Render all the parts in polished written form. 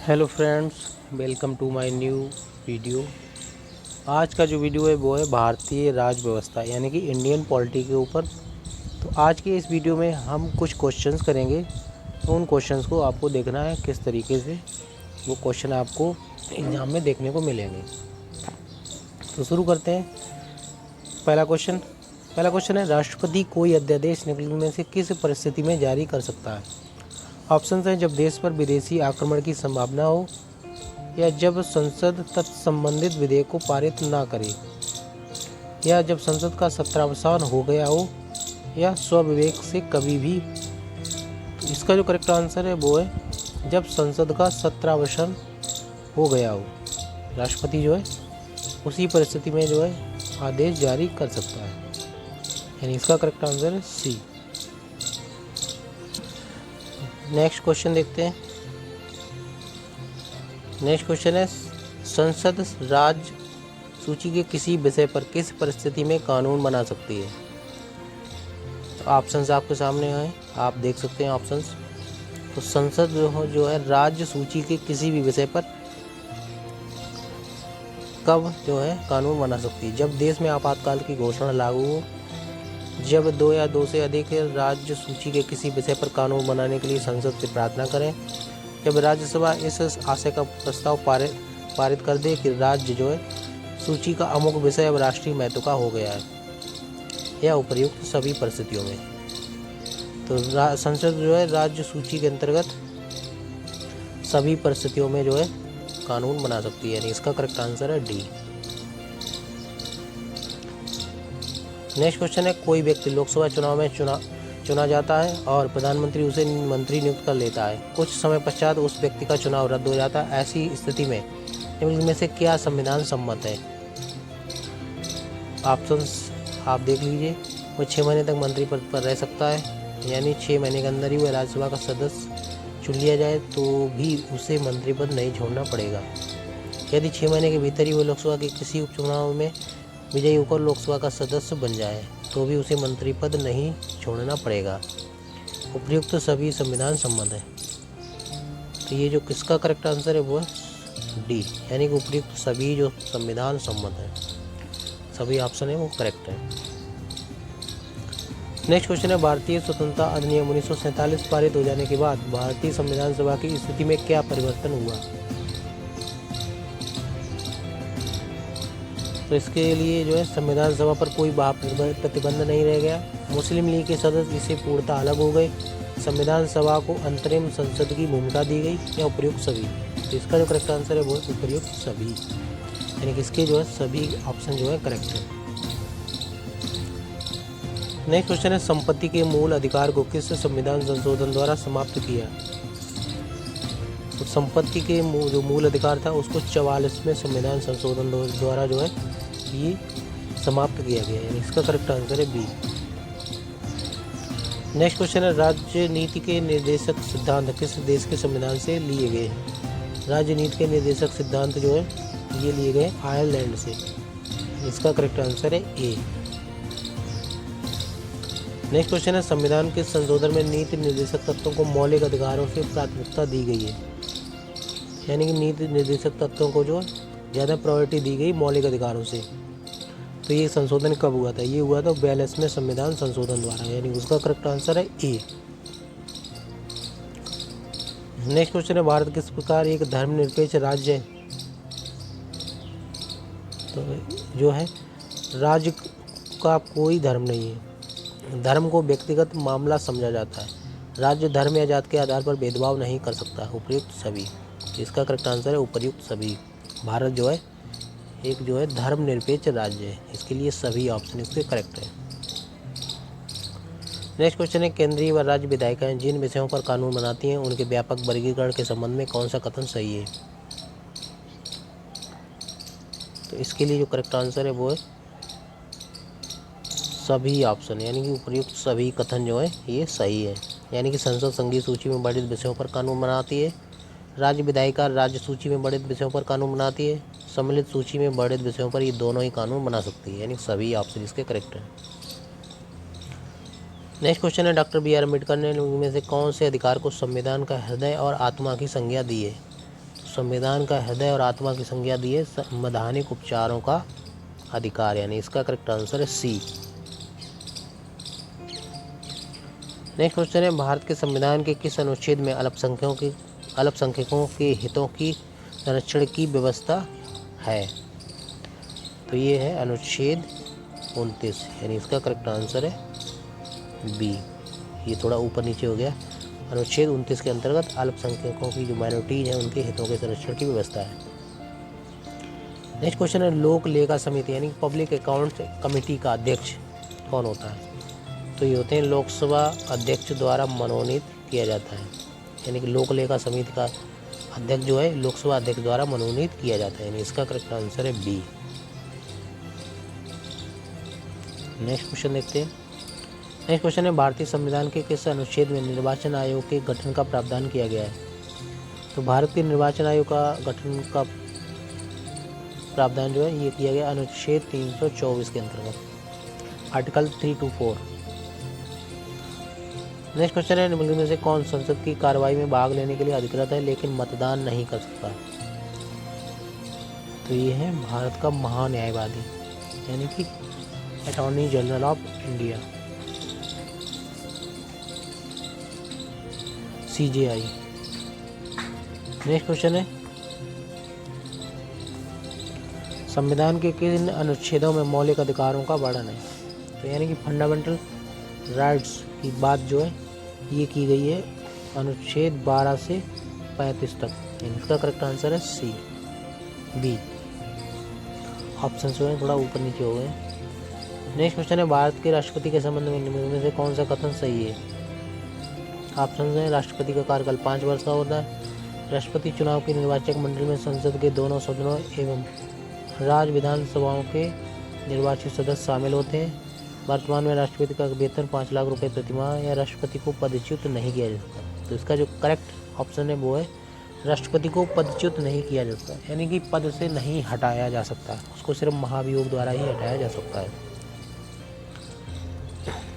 Hello friends, welcome to my new video. आज का जो वीडियो है वो है भारतीय राज व्यवस्था यानी कि इंडियन पॉलिटी के ऊपर। तो आज के इस वीडियो में हम कुछ क्वेश्चंस करेंगे। तो उन क्वेश्चंस को आपको देखना है किस तरीके से वो क्वेश्चन आपको एग्ज़ाम में देखने को मिलेंगे। तो शुरू करते हैं। पहला क्वेश्चन है, राष्ट्रपति कोई अध्यादेश निम्न से किस परिस्थिति में जारी कर सकता है? ऑप्शन है, जब देश पर विदेशी आक्रमण की संभावना हो, या जब संसद तत्संबंधित विधेयक को पारित ना करे, या जब संसद का सत्रावसान हो गया हो, या स्वविवेक से कभी भी। तो इसका जो करेक्ट आंसर है वो है जब संसद का सत्रावसान हो गया हो। राष्ट्रपति जो है उसी परिस्थिति में जो है आदेश जारी कर सकता है, यानी इसका करेक्ट आंसर है सी। नेक्स्ट क्वेश्चन देखते हैं। नेक्स्ट क्वेश्चन है, संसद राज्य सूची के किसी विषय पर किस परिस्थिति में कानून बना सकती है? तो ऑप्शंस आपके सामने हैं, आप देख सकते हैं ऑप्शंस। तो संसद जो है राज्य सूची के किसी भी विषय पर कब जो है कानून बना सकती है? जब देश में आपातकाल की घोषणा लागू हो, जब दो या दो से अधिक राज्य सूची के किसी विषय पर कानून बनाने के लिए संसद से प्रार्थना करें, जब राज्यसभा इस आशय का प्रस्ताव पारित कर दे कि राज्य जो है सूची का अमुक विषय अब राष्ट्रीय महत्व का हो गया है, या उपर्युक्त सभी परिस्थितियों में। तो संसद जो है राज्य सूची के अंतर्गत सभी परिस्थितियों में जो है कानून बना सकती है, यानी इसका करेक्ट आंसर है डी। नेक्स्ट क्वेश्चन है, कोई व्यक्ति लोकसभा चुनाव में चुना जाता है और प्रधानमंत्री उसे मंत्री नियुक्त कर लेता है। कुछ समय पश्चात उस व्यक्ति का चुनाव रद्द हो जाता है। ऐसी स्थिति में निम्न में से क्या संविधान सम्मत है? ऑप्शंस आप देख लीजिए। वो 6 महीने तक मंत्री पद पर रह सकता है, यानी 6 महीने के अंदर ही वह राज्यसभा का सदस्य चुन लिया जाए तो भी उसे मंत्री पद नहीं छोड़ना पड़ेगा। यदि 6 महीने के भीतर ही वह लोकसभा के किसी उपचुनाव में विजयी होकर लोकसभा का सदस्य बन जाए तो भी उसे मंत्री पद नहीं छोड़ना पड़ेगा। उपयुक्त सभी संविधान सम्मत है। तो ये जो किसका करेक्ट आंसर है वो है डी, यानी कि उपयुक्त सभी जो संविधान सम्मत है, सभी ऑप्शन है वो करेक्ट है। नेक्स्ट क्वेश्चन है, भारतीय स्वतंत्रता अधिनियम 1947 पारित हो जाने के बाद भारतीय संविधान सभा की स्थिति में क्या परिवर्तन हुआ? तो इसके लिए जो है संविधान सभा पर कोई प्रतिबंध नहीं रह गया। मुस्लिम लीग के सदस्य इससे पूर्णतः अलग हो गए। संविधान सभा को अंतरिम संसद की भूमिका दी गई, या उपर्युक्त सभी। तो इसका जो करेक्ट आंसर है वो है उपर्युक्त सभी, यानी कि इसके जो है सभी ऑप्शन जो है करेक्ट है। नेक्स्ट क्वेश्चन है, संपत्ति के मूल अधिकार को किस संविधान संशोधन द्वारा समाप्त किया? तो संपत्ति के जो मूल अधिकार था उसको 44वें संविधान संशोधन द्वारा जो है ये समाप्त किया गया, यानी इसका करेक्ट आंसर है बी। नेक्स्ट क्वेश्चन है, राजनीति के निर्देशक सिद्धांत किस देश के संविधान से लिए गए हैं? राजनीति के निर्देशक सिद्धांत जो है ये लिए गए आयरलैंड से, इसका करेक्ट आंसर है ए। नेक्स्ट क्वेश्चन है, संविधान के संशोधन में नीति निर्देशक तत्वों को मौलिक अधिकारों से प्राथमिकता दी गई है, यानी कि नीति निर्देशक तत्वों को जो ज़्यादा प्रायोरिटी दी गई मौलिक अधिकारों से। तो ये संशोधन कब हुआ था? ये हुआ था 42वें संविधान संशोधन द्वारा, यानी उसका करेक्ट आंसर है ए। नेक्स्ट क्वेश्चन है, भारत किस प्रकार एक धर्मनिरपेक्ष राज्य है? तो जो है राज्य का कोई धर्म नहीं है, धर्म को व्यक्तिगत मामला समझा जाता है। राज्य धर्म या जात के आधार पर भेदभाव नहीं कर सकता, उपयुक्त सभी। इसका करेक्ट आंसर है उपयुक्त सभी। भारत जो है एक जो है धर्मनिरपेक्ष राज्य है, इसके लिए सभी ऑप्शन इसके करेक्ट है। नेक्स्ट क्वेश्चन है, केंद्रीय व राज्य विधायिकाएं जिन विषयों पर कानून बनाती हैं उनके व्यापक वर्गीकरण के संबंध में कौन सा कथन सही है? तो इसके लिए जो करेक्ट आंसर है वो है सभी ऑप्शन, यानी कि उपयुक्त सभी कथन जो है ये सही है। यानी कि संसद संघीय सूची में वर्णित विषयों पर कानून बनाती है, राज्य विधायिका राज्य सूची में वर्णित विषयों पर कानून बनाती है, सम्मिलित सूची में वर्णित विषयों पर ये दोनों ही कानून बना सकती है, यानी सभी ऑप्शन इसके करेक्ट हैं। नेक्स्ट क्वेश्चन है, डॉक्टर बी आर अम्बेडकर ने इनमें से कौन से अधिकार को संविधान का हृदय और आत्मा की संज्ञा दी है? संविधान का हृदय और आत्मा की संज्ञा दी है संवैधानिक उपचारों का अधिकार, यानी इसका करेक्ट आंसर है सी। नेक्स्ट क्वेश्चन है, भारत के संविधान के किस अनुच्छेद में अल्पसंख्यकों के हितों की संरक्षण की व्यवस्था है? तो ये है अनुच्छेद 29, यानी इसका करेक्ट आंसर है बी। ये थोड़ा ऊपर नीचे हो गया। अनुच्छेद 29 के अंतर्गत अल्पसंख्यकों की जो माइनॉरिटीज हैं उनके हितों के संरक्षण की व्यवस्था है। नेक्स्ट क्वेश्चन है, लोक लेखा समिति यानी पब्लिक अकाउंट कमेटी का अध्यक्ष कौन होता है? तो ये होते हैं लोकसभा अध्यक्ष द्वारा मनोनीत किया जाता है, यानी कि लोक लेखा समिति का अध्यक्ष जो है लोकसभा अध्यक्ष द्वारा मनोनीत किया जाता है, यानी इसका करेक्ट आंसर है बी। नेक्स्ट क्वेश्चन देखते हैं। नेक्स्ट क्वेश्चन है, भारतीय संविधान के किस अनुच्छेद में निर्वाचन आयोग के गठन का प्रावधान किया गया है? तो भारत के निर्वाचन आयोग का गठन का प्रावधान जो है ये किया गया अनुच्छेद 324 के अंतर्गत, आर्टिकल 3 to 4। नेक्स्ट क्वेश्चन है, निम्नलिखित में से कौन संसद की कार्रवाई में भाग लेने के लिए अधिकृत है लेकिन मतदान नहीं कर सकता? तो ये है भारत का महान्यायवादी, यानी कि attorney general of India, CJI। Next question है, संविधान के किन अनुच्छेदों में मौलिक अधिकारों का वर्णन है? तो यानी कि फंडामेंटल राइट्स की बात जो है ये की गई है अनुच्छेद 12 से 35 तक, यानी इसका करेक्ट आंसर है सी, बी। ऑप्शन जो है थोड़ा ऊपर नीचे हो गए। नेक्स्ट क्वेश्चन है, भारत के राष्ट्रपति के संबंध में निम्नलिखित में से कौन सा कथन सही है? ऑप्शन है, राष्ट्रपति का कार्यकाल 5 वर्ष का होता है, राष्ट्रपति चुनाव की निर्वाचक मंडली में संसद के दोनों सदनों एवं राज्य विधानसभाओं के निर्वाचित सदस्य शामिल होते हैं, वर्तमान में राष्ट्रपति का वेतन 5 लाख रुपए प्रतिमाह, या राष्ट्रपति को पदच्युत नहीं किया जा सकता। तो इसका जो करेक्ट ऑप्शन है वो है राष्ट्रपति को पदच्युत नहीं किया जा सकता, यानी कि पद से नहीं हटाया जा सकता, उसको सिर्फ महाभियोग द्वारा ही हटाया जा सकता है।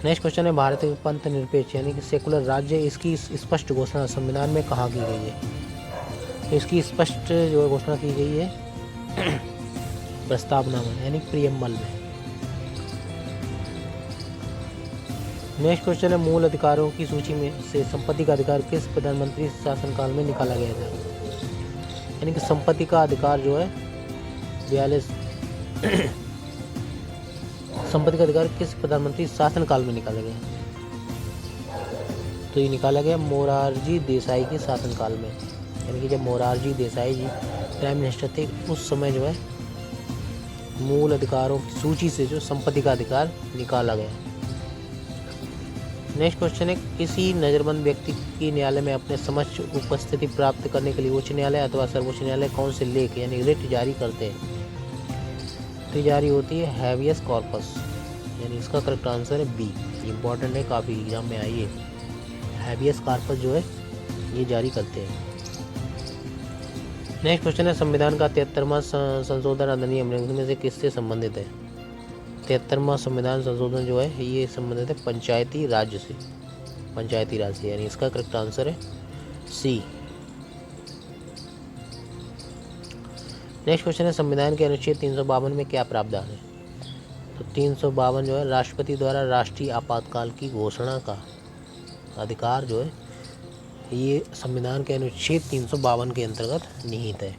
नेक्स्ट क्वेश्चन है, भारत एक पंथ निरपेक्ष यानी कि सेकुलर राज्य, इसकी स्पष्ट घोषणा संविधान में कहाँ की गई है? तो इसकी स्पष्ट जो घोषणा की गई है प्रस्तावना में, यानी प्रियम्बल में। नेक्स्ट क्वेश्चन है, मूल अधिकारों की सूची में से संपत्ति का अधिकार किस प्रधानमंत्री शासनकाल में निकाला गया था? यानी कि संपत्ति का अधिकार जो है 42 संपत्ति का अधिकार किस प्रधानमंत्री शासनकाल में निकाला गया? तो ये निकाला गया मोरारजी देसाई के शासनकाल में, यानी कि जब मोरारजी देसाई जी प्राइम मिनिस्टर थे उस समय जो है मूल अधिकारों की सूची से जो संपत्ति का अधिकार निकाला गया। नेक्स्ट क्वेश्चन है, किसी नज़रबंद व्यक्ति की न्यायालय में अपने समक्ष उपस्थिति प्राप्त करने के लिए उच्च न्यायालय अथवा सर्वोच्च न्यायालय कौन से लेख यानी रिट जारी करते हैं? तो जारी होती है हैबियस कॉर्पस, यानी इसका करेक्ट आंसर है बी। इम्पॉर्टेंट है, काफ़ी एग्जाम में आई है। हैबियस कॉर्पस जो है ये जारी करते हैं। नेक्स्ट क्वेश्चन है, संविधान का 73वां संशोधन अधिनियम में से किससे संबंधित है? 73वां संविधान संशोधन जो है ये संबंधित है पंचायती राज से, पंचायती राज से, यानी इसका करेक्ट आंसर है सी। नेक्स्ट क्वेश्चन है, संविधान के अनुच्छेद 352 में क्या प्रावधान है? तो 352 जो है राष्ट्रपति द्वारा राष्ट्रीय आपातकाल की घोषणा का अधिकार जो है ये संविधान के अनुच्छेद 352 के अंतर्गत निहित है।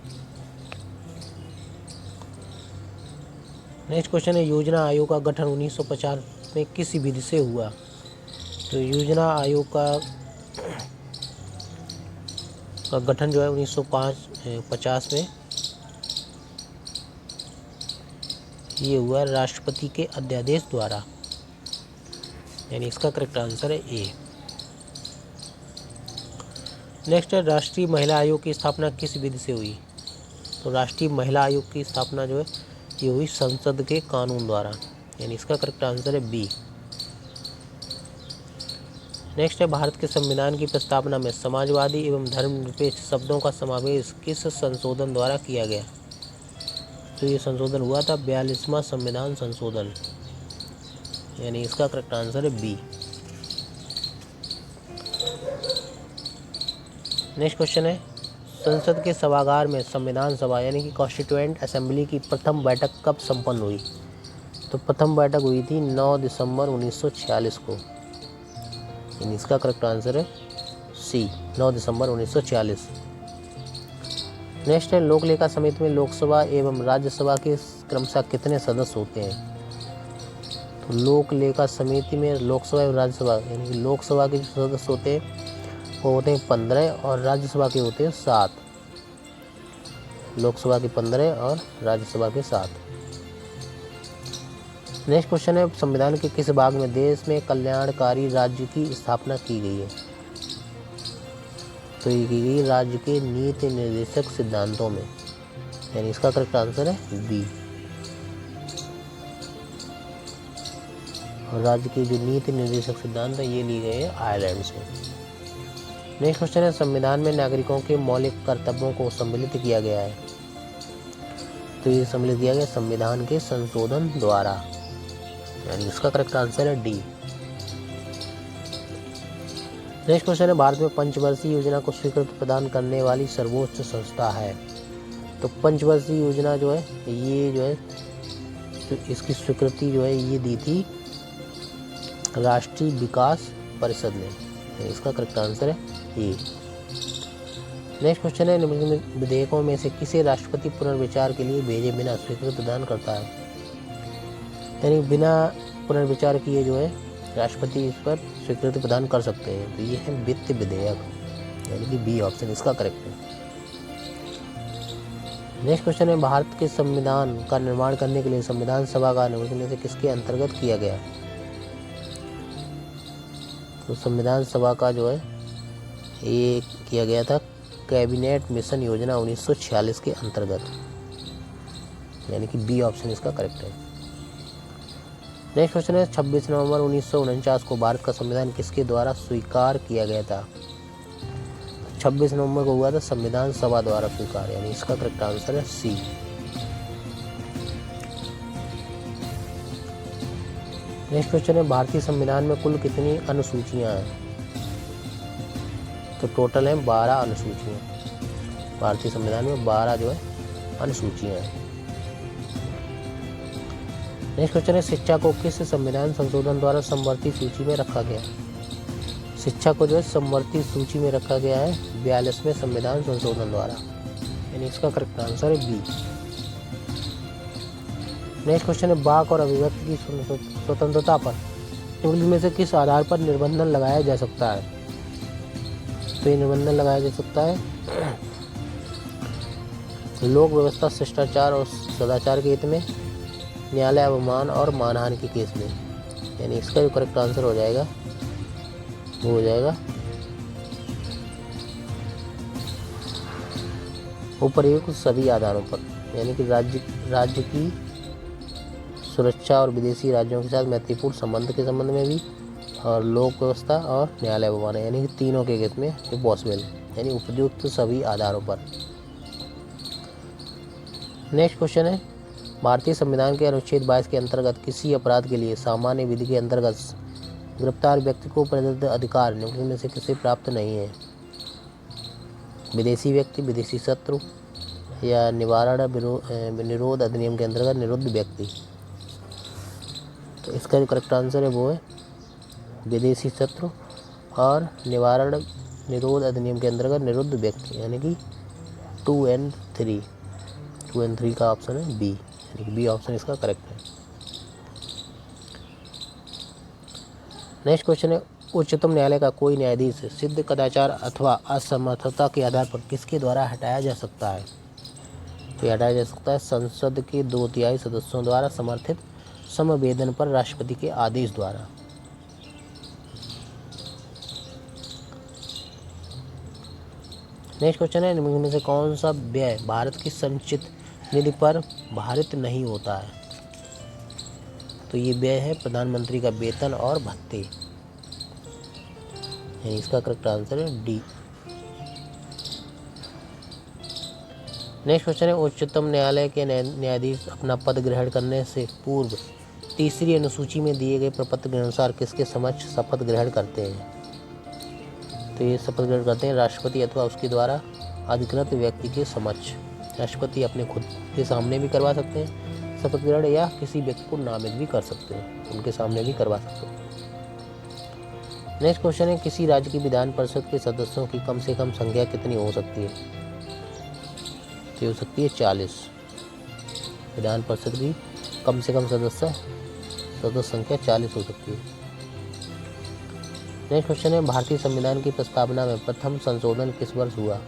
नेक्स्ट क्वेश्चन है, योजना आयोग का गठन 1950 में किस विधि से हुआ? तो योजना आयोग का गठन जो है 1950 में ये हुआ राष्ट्रपति के अध्यादेश द्वारा, यानी इसका करेक्ट आंसर है ए। नेक्स्ट है, राष्ट्रीय महिला आयोग की स्थापना किस विधि से हुई? तो राष्ट्रीय महिला आयोग की स्थापना जो है ये हुई संसद के कानून द्वारा, यानी इसका करेक्ट आंसर है बी। नेक्स्ट है, भारत के संविधान की प्रस्तावना में समाजवादी एवं धर्मनिरपेक्ष शब्दों का समावेश किस संशोधन द्वारा किया गया? तो ये संशोधन हुआ था 42वां संविधान संशोधन, यानी इसका करेक्ट आंसर है बी। नेक्स्ट क्वेश्चन है, संसद के सभागार में संविधान सभा यानी कि कॉन्स्टिट्यूएंट असेंबली की प्रथम बैठक कब संपन्न हुई? तो प्रथम बैठक हुई थी 9 दिसंबर 1946 को। यानी इसका करेक्ट आंसर है सी, 9 दिसंबर 1946। नेक्स्ट है, लोक लेखा समिति में लोकसभा एवं राज्यसभा के क्रमशः कितने सदस्य होते हैं? तो लोक लेखा समिति में लोकसभा एवं राज्यसभा यानी कि लोकसभा के जो सदस्य होते हैं वो होते हैं 15 और राज्यसभा के होते हैं 7। लोकसभा के 15 और राज्यसभा के 7। नेक्स्ट क्वेश्चन है, संविधान के किस भाग में देश में कल्याणकारी राज्य की स्थापना की गई है? तो ये की गई राज्य के नीति निर्देशक सिद्धांतों में। यानी इसका करेक्ट आंसर है बी। और राज्य के जो नीति निर्देशक सिद्धांत है ये लिए गए हैं आयरलैंड से। नेक्स्ट क्वेश्चन है, संविधान में नागरिकों के मौलिक कर्तव्यों को सम्मिलित किया गया है। तो ये सम्मिलित किया गया संविधान के संशोधन द्वारा। यानी इसका करेक्ट आंसर है डी। नेक्स्ट क्वेश्चन है, भारत में पंचवर्षीय योजना को स्वीकृति प्रदान करने वाली सर्वोच्च संस्था है। तो पंचवर्षीय योजना जो है ये जो है इसकी स्वीकृति जो है ये दी थी राष्ट्रीय विकास परिषद ने। इसका करेक्ट आंसर है ए। नेक्स्ट क्वेश्चन है, निम्नलिखित विधेयकों में से किसे राष्ट्रपति पुनर्विचार के लिए भेजे बिना स्वीकृति प्रदान करता है? यानी बिना पुनर्विचार किए जो है राष्ट्रपति इस पर स्वीकृति प्रदान कर सकते हैं। तो ये है वित्त विधेयक, यानी कि बी ऑप्शन इसका करेक्ट है। नेक्स्ट क्वेश्चन है, भारत के संविधान का निर्माण करने के लिए संविधान सभा का निम्नलिखित में से किसके अंतर्गत किया गया? तो संविधान सभा का जो है ये किया गया था कैबिनेट मिशन योजना 1946 के अंतर्गत। यानी कि बी ऑप्शन इसका करेक्ट है। नेक्स्ट क्वेश्चन है, 26 नवंबर 1949 को भारत का संविधान किसके द्वारा स्वीकार किया गया था? 26 नवंबर को हुआ था संविधान सभा द्वारा स्वीकार। यानी इसका करेक्ट आंसर है सी। नेक्स्ट क्वेश्चन है, भारतीय संविधान में कुल कितनी अनुसूचियां हैं? तो टोटल है 12 अनुसूचियां। भारतीय संविधान में 12 जो है अनुसूचियां हैं। नेक्स्ट क्वेश्चन है, शिक्षा को किस संविधान संशोधन द्वारा समवर्ती सूची में रखा गया? शिक्षा को जो है समवर्ती सूची में रखा गया है 42वें संविधान संशोधन द्वारा। यानी इसका करेक्ट आंसर है बी। नेक्स्ट क्वेश्चन है, वाक और अभिव्यक्ति की स्वतंत्रता पर निम्नलिखित में से किस आधार पर निर्बंधन लगाया जा सकता है? तो ये निर्बंधन लगाया जा सकता है लोक व्यवस्था, शिष्टाचार और सदाचार के हित में, न्यायालय अवमान और मानहानि के केस में। यानी इसका जो करेक्ट आंसर हो जाएगा वो हो जाएगा उपयुक्त सभी आधारों पर। यानी कि राज्य की सुरक्षा और विदेशी राज्यों के साथ मैत्रीपूर्ण संबंध के संबंध में भी, और लोक व्यवस्था और न्यायालय अवमान, यानी कि तीनों के केस में ये पॉसिबल है। यानी उपयुक्त सभी आधारों पर। नेक्स्ट क्वेश्चन है, भारतीय संविधान के अनुच्छेद 22 के अंतर्गत किसी अपराध के लिए सामान्य विधि के अंतर्गत गिरफ्तार व्यक्ति को प्रदत्त अधिकार निम्नलिखित में से किसे प्राप्त नहीं है? विदेशी व्यक्ति, विदेशी शत्रु, या निवारण निरोध अधिनियम के अंतर्गत निरुद्ध व्यक्ति। तो इसका जो करेक्ट आंसर है वो है विदेशी शत्रु और निवारण निरोध अधिनियम के अंतर्गत निरुद्ध व्यक्ति। यानी कि 2 और 3 का ऑप्शन है बी। यानी कि बी ऑप्शन इसका करेक्ट है। नेक्स्ट क्वेश्चन है, उच्चतम न्यायालय का कोई न्यायाधीश सिद्ध कदाचार अथवा असमर्थता के आधार पर किसके द्वारा हटाया जा सकता है? तो हटाया जा सकता है संसद के 2/3 सदस्यों द्वारा समर्थित समवेदन पर राष्ट्रपति के आदेश द्वारा। नेक्स्ट क्वेश्चन है, निम्न में से कौन सा व्यय भारत की संचित निधि पर भारित नहीं होता है? तो ये व्यय है प्रधानमंत्री का वेतन और भत्ते। इसका करेक्ट आंसर है डी। नेक्स्ट क्वेश्चन है, उच्चतम न्यायालय के न्यायाधीश अपना पद ग्रहण करने से पूर्व तीसरी अनुसूची में दिए गए प्रपत्र के अनुसार किसके समक्ष शपथ ग्रहण करते हैं? तो ये शपथ ग्रहण करते हैं राष्ट्रपति अथवा उसके द्वारा अधिकृत व्यक्ति के समक्ष। राष्ट्रपति अपने खुद के सामने भी करवा सकते हैं शपथ ग्रहण, या किसी व्यक्ति को नामित भी कर सकते हैं, उनके सामने भी करवा सकते हैं। नेक्स्ट क्वेश्चन है, किसी राज्य की विधान परिषद के सदस्यों की कम से कम संख्या कितनी हो सकती है? तो हो सकती है 40। विधान परिषद की कम से कम सदस्य संख्या 40 हो सकती है। नेक्स्ट क्वेश्चन है, भारतीय संविधान की प्रस्तावना में प्रथम संशोधन किस वर्ष हुआ?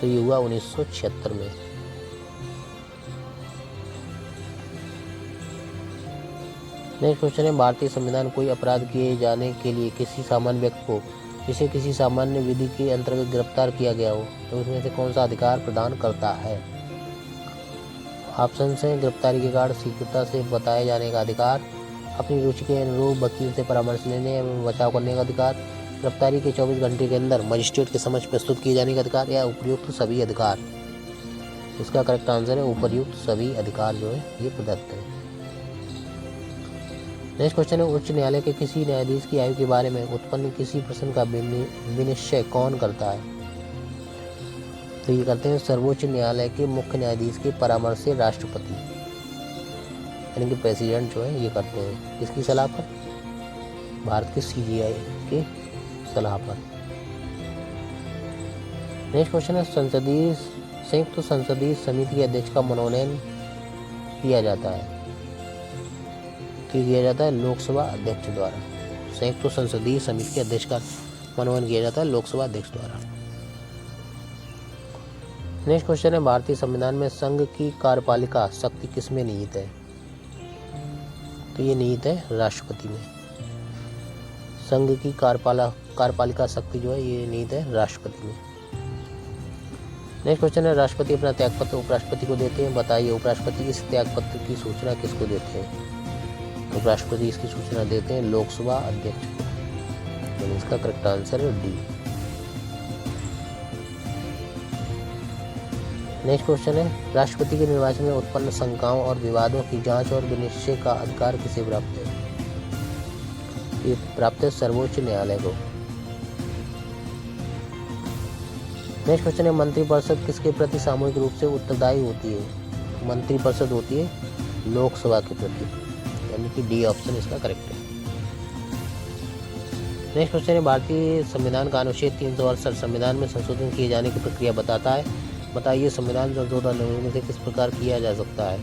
तो ये हुआ 1976 में। नेक्स्ट क्वेश्चन है, भारतीय संविधान कोई अपराध किए जाने के लिए किसी सामान्य व्यक्ति को जिसे किसी सामान्य विधि के अंतर्गत गिरफ्तार किया गया हो तो उसमें से कौन सा अधिकार प्रदान करता है? ऑप्शन है, गिरफ्तारी के कारण शीघ्रता से बताए जाने का अधिकार, अपनी रुचि के अनुरूप वकील से परामर्श लेने एवं बचाव करने का अधिकार, गिरफ्तारी के 24 घंटे के अंदर मजिस्ट्रेट के समक्ष प्रस्तुत किए जाने का अधिकार, या उपयुक्त सभी अधिकार। इसका करेक्ट आंसर है उपयुक्त सभी अधिकार जो है ये प्रदत्त है। नेक्स्ट क्वेश्चन है, उच्च न्यायालय के किसी न्यायाधीश की आयु के बारे में उत्पन्न किसी प्रश्न का विनिश्चय कौन करता है? तो ये करते हैं सर्वोच्च न्यायालय के मुख्य न्यायाधीश के परामर्श से राष्ट्रपति, यानी कि प्रेसिडेंट जो है ये करते हैं। किसकी सलाह पर? भारत के CJI के सलाह पर। नेक्स्ट क्वेश्चन है, संयुक्त संसदीय समिति के अध्यक्ष का मनोनयन किया जाता है? किया जाता है लोकसभा अध्यक्ष द्वारा। संयुक्त संसदीय समिति के अध्यक्ष का मनोनयन किया जाता है लोकसभा अध्यक्ष द्वारा। नेक्स्ट क्वेश्चन है, भारतीय संविधान में संघ की कार्यपालिका शक्ति किसमें निहित है? तो ये निहित है राष्ट्रपति में। संघ की कार्यपालिका शक्ति जो है ये निहित है राष्ट्रपति में। नेक्स्ट क्वेश्चन है, राष्ट्रपति अपना त्यागपत्र उपराष्ट्रपति को देते हैं, बताइए उपराष्ट्रपति इस त्यागपत्र की सूचना किसको देते हैं? उपराष्ट्रपति इसकी सूचना देते हैं लोकसभा अध्यक्ष को। तो इसका करेक्ट आंसर है डी। नेक्स्ट क्वेश्चन है, राष्ट्रपति के निर्वाचन में उत्पन्न शंकाओं और विवादों की जांच और विनिश्चय का अधिकार किसे प्राप्त है? ये प्राप्त है सर्वोच्च न्यायालय को। नेक्स्ट क्वेश्चन है, मंत्रिपरिषद किसके प्रति सामूहिक रूप से उत्तरदायी होती है? मंत्रिपरिषद होती है लोकसभा के प्रति, यानी कि डी ऑप्शन इसका करेक्ट है। नेक्स्ट क्वेश्चन है, भारतीय संविधान का अनुच्छेद 368 संविधान में संशोधन किए जाने की प्रक्रिया बताता है, बताइए संविधान संशोधन निम्न से किस प्रकार किया जा सकता है?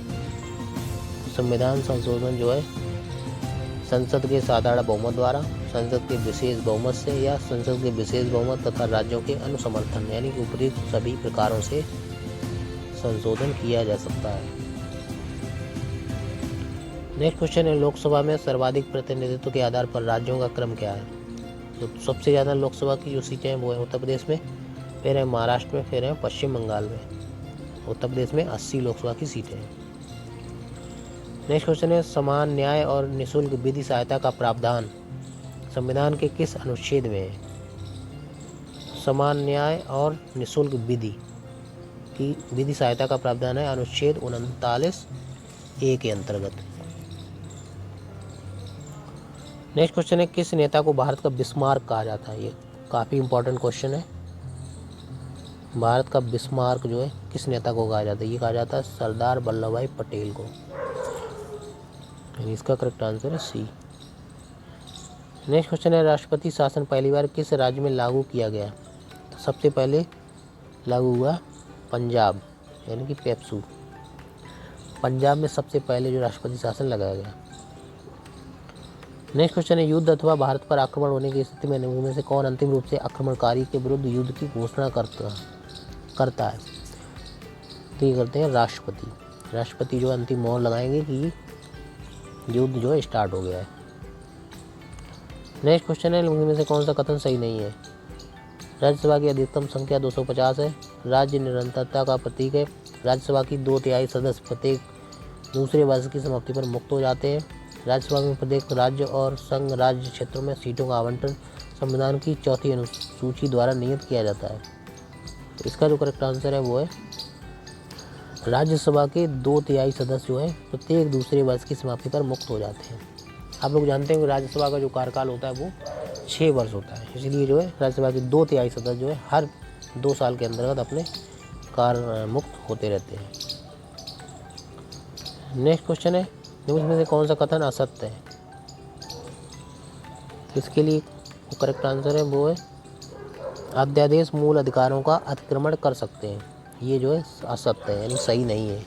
संविधान संशोधन जो है संसद के साधारण बहुमत द्वारा, संसद के विशेष बहुमत से, या संसद के विशेष बहुमत तथा राज्यों के अनुसमर्थन, यानी कि उपयुक्त सभी प्रकारों से संशोधन किया जा सकता है। नेक्स्ट क्वेश्चन है, लोकसभा में सर्वाधिक प्रतिनिधित्व के आधार पर राज्यों का क्रम क्या है? तो सबसे ज़्यादा लोकसभा की जो सीटें हैं वो है उत्तर प्रदेश में, फिर है महाराष्ट्र में, फिर है पश्चिम बंगाल में। उत्तर प्रदेश में 80 लोकसभा की सीटें हैं। नेक्स्ट क्वेश्चन है, समान न्याय और निःशुल्क विधि सहायता का प्रावधान संविधान के किस अनुच्छेद में है? समान न्याय और निःशुल्क विधि सहायता का प्रावधान है अनुच्छेद 39A के अंतर्गत। नेक्स्ट क्वेश्चन है, किस नेता को भारत का बिस्मार्क कहा जाता है? ये काफ़ी इंपॉर्टेंट क्वेश्चन है। भारत का बिस्मार्क जो है किस नेता को कहा जाता है? ये कहा जाता है सरदार वल्लभ भाई पटेल को। इसका करेक्ट आंसर है सी। नेक्स्ट क्वेश्चन है, राष्ट्रपति शासन पहली बार किस राज्य में लागू किया गया? सबसे पहले लागू हुआ पंजाब, यानी कि पेप्सू। पंजाब में सबसे पहले जो राष्ट्रपति शासन लगाया गया। नेक्स्ट क्वेश्चन है, युद्ध अथवा भारत पर आक्रमण होने की स्थिति में निम्न में से कौन अंतिम रूप से आक्रमणकारी के विरुद्ध युद्ध की घोषणा करता है? तो ये करते हैं राष्ट्रपति। राष्ट्रपति जो अंतिम मोहर लगाएंगे कि युद्ध जो है स्टार्ट हो गया है। नेक्स्ट क्वेश्चन है, निम्न में से कौन सा कथन सही नहीं है? राज्यसभा की अधिकतम संख्या 250 है, राज्य निरंतरता का प्रतीक है, राज्यसभा की 2/3 सदस्य प्रत्येक दूसरे वर्ष की समाप्ति पर मुक्त हो जाते हैं, राज्यसभा में प्रत्येक राज्य और संघ राज्य क्षेत्रों में सीटों का आवंटन संविधान की 4वीं अनुसूची द्वारा नियत किया जाता है। तो इसका जो करेक्ट आंसर है वो है राज्यसभा के 2/3 सदस्य जो है प्रत्येक दूसरे वर्ष की समाप्ति पर मुक्त हो जाते हैं। आप लोग जानते हैं कि राज्यसभा का जो कार्यकाल होता है वो 6 वर्ष होता है, इसलिए जो है राज्यसभा के 2/3 सदस्य जो है हर 2 साल के अंतर्गत अपने कार्य मुक्त होते रहते हैं। नेक्स्ट क्वेश्चन है, निम्न में से कौन सा कथन असत्य है? तो इसके लिए करेक्ट आंसर है वो है अध्यादेश मूल अधिकारों का अतिक्रमण कर सकते हैं। ये जो है असत्य है, यानी सही नहीं है।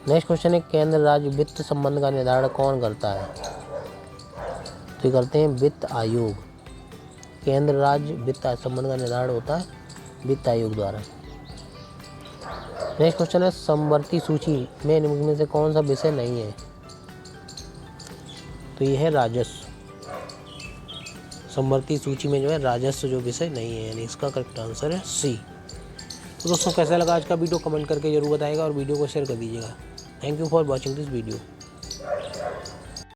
नेक्स्ट क्वेश्चन है, केंद्र राज्य वित्त संबंध का निर्धारण कौन करता है? तो ये करते हैं वित्त आयोग। केंद्र राज्य वित्त संबंध का निर्धारण होता है वित्त आयोग द्वारा। नेक्स्ट क्वेश्चन है, समवर्ती सूची में निम्न में से कौन सा विषय नहीं है? तो ये है राजस्व। समवर्ती सूची में जो है राजस्व जो विषय नहीं है, यानी इसका करेक्ट आंसर है सी। तो दोस्तों कैसा लगा आज का वीडियो कमेंट करके जरूर बताइएगा और वीडियो को शेयर कर दीजिएगा। Thank you for watching this video.